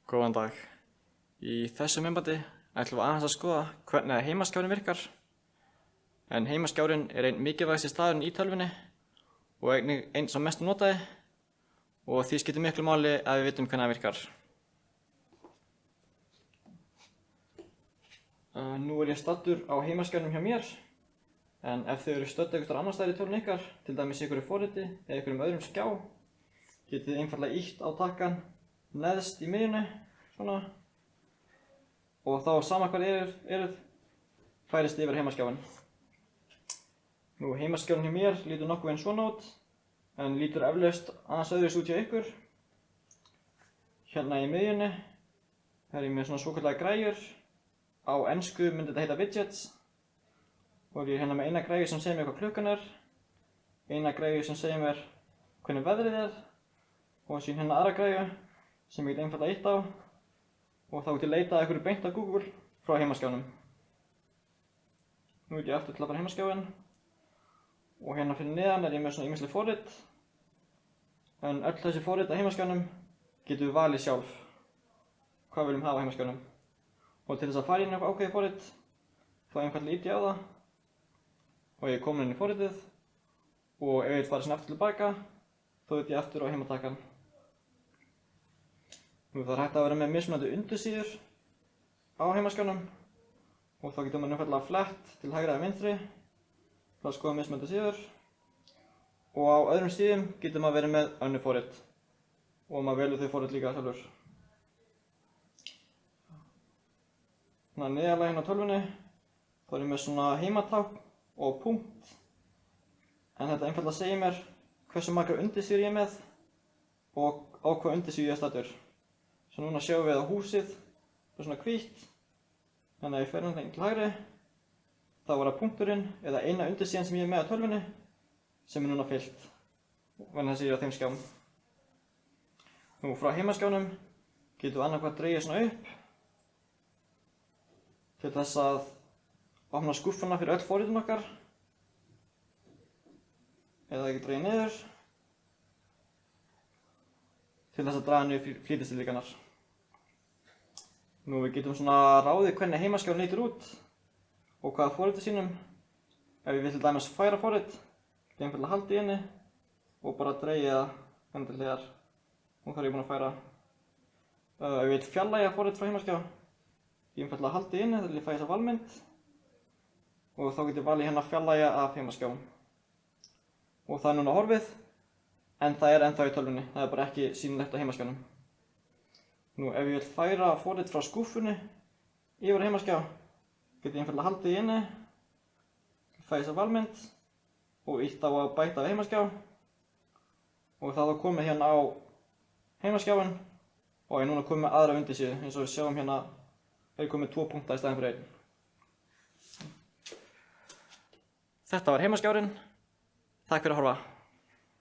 Góðan dag. Í þessu myndbandi ætlum við aðeins að skoða hvernig heimaskjárinn virkar. En heimaskjárinn er einn mikilvægasti staðurinn í tölvunni og einnig einn sem mest notaði og því skiptir miklu máli að við vitum hvernig það virkar. Nú er ég staddur á heimaskjárnum hjá mér, en ef þau eru stödd einhvers staðar annars staðar í tölvunni ykkar, til dæmis í einhverju forriti eða einhverjum öðrum skjá, getið þið einfaldlega ýtt á takkann neðst í miðjunni, svona, og þá sama hvað eruð, færist yfir heimaskjáinn. Nú, heimaskjárinn hjá mér lítur nokkuð eins svona út, en lítur eflaust aðeins öðruvísi út hjá ykkur. Hérna í miðjunni er ég með svona svokallaðar græjur. Á ensku myndi þetta heita widgets. Og ég er hérna með eina græju sem segir mér hvað klukkan er, eina græju sem segir mér hvernig veðrið er, og síðan hérna aðra græju sem ég get einfaldlega ýtt á og þá get ég leitað einhverju beint á Google frá heimaskjánum. Nú get ég aftur til að fara heimaskjáinn og hérna fyrir neðan er ég með svona ýmisleg forrit, en öll þessi forrit á heimaskjánum getum við valið sjálf hvað við viljum hafa á heimaskjánum. Og til þess að fara inn í eitthvað ákveðið forrit þá einfaldlega ýti ég á það og ég er komin inn í forritið, og ef ég vil fara sinni aftur tilbaka þá ýti ég aftur á heimatakkann. Nú, það er hægt að vera með mismunandi undirsíður á heimaskjánum og þá getur maður einfaldlega flett til hægri eða vinstri til að skoða mismunandi síður, og á öðrum síðum getur maður verið með önnur forrit og maður velur þau forrit líka sjálfur. Þannig að neðarlega hérna á tölvunni þá er ég með svona heimatákn og punkt, en þetta einfaldlega segir mér hversu margar undirsíður ég er með og á hvað undirsíðu ég er staddur. Svo núna sjáum við að húsið er svona hvítt, þannig að ef ég fer hérna til hægri þá er það punkturinn eða eina undirsíðan sem ég er með á tölvunni sem er núna fyllt vegna þess að ég er á þeim skjám. Nú, frá heimaskjánum getum við annarkvað dregið svona upp til þess að opna skúffuna fyrir öll forritin okkar, eða ekki dregið niður til þess að draga niður flýtistilíkanar. Nú, við getum svona ráðið hvernig heimaskjárinn lítur út og hvaða forriti sínum. Ef ég vil til dæmis færa forrit, get ég einfaldlega haldið inni og bara dregið það henni til hliðar, og þá er ég búinn að færa. Ef ég vil fjarlægja forrit frá heimaskjá, ég einfaldlega haldið inni þegar ég fæ þessa valmynd og þá get ég valið hérna fjarlægja af heimaskjám. Og það er núna horfið, en það er ennþá í tölvunni, það er bara ekki sýnilegt á heimaskjánum. Nú, ef ég vil færa forrit frá skúffunni yfir heimaskjá, get ég einfaldlega haldið inni, fæ þessa valmynd og ýtt á að bæta við heimaskjá, og það er komið hérna á heimaskjáinn og ég er núna komið með aðra undirsíðu. Eins og við sjáum hérna er ég komið 2 punkta í staðinn fyrir 1. Þetta var heimaskjárinn. Takk fyrir að horfa.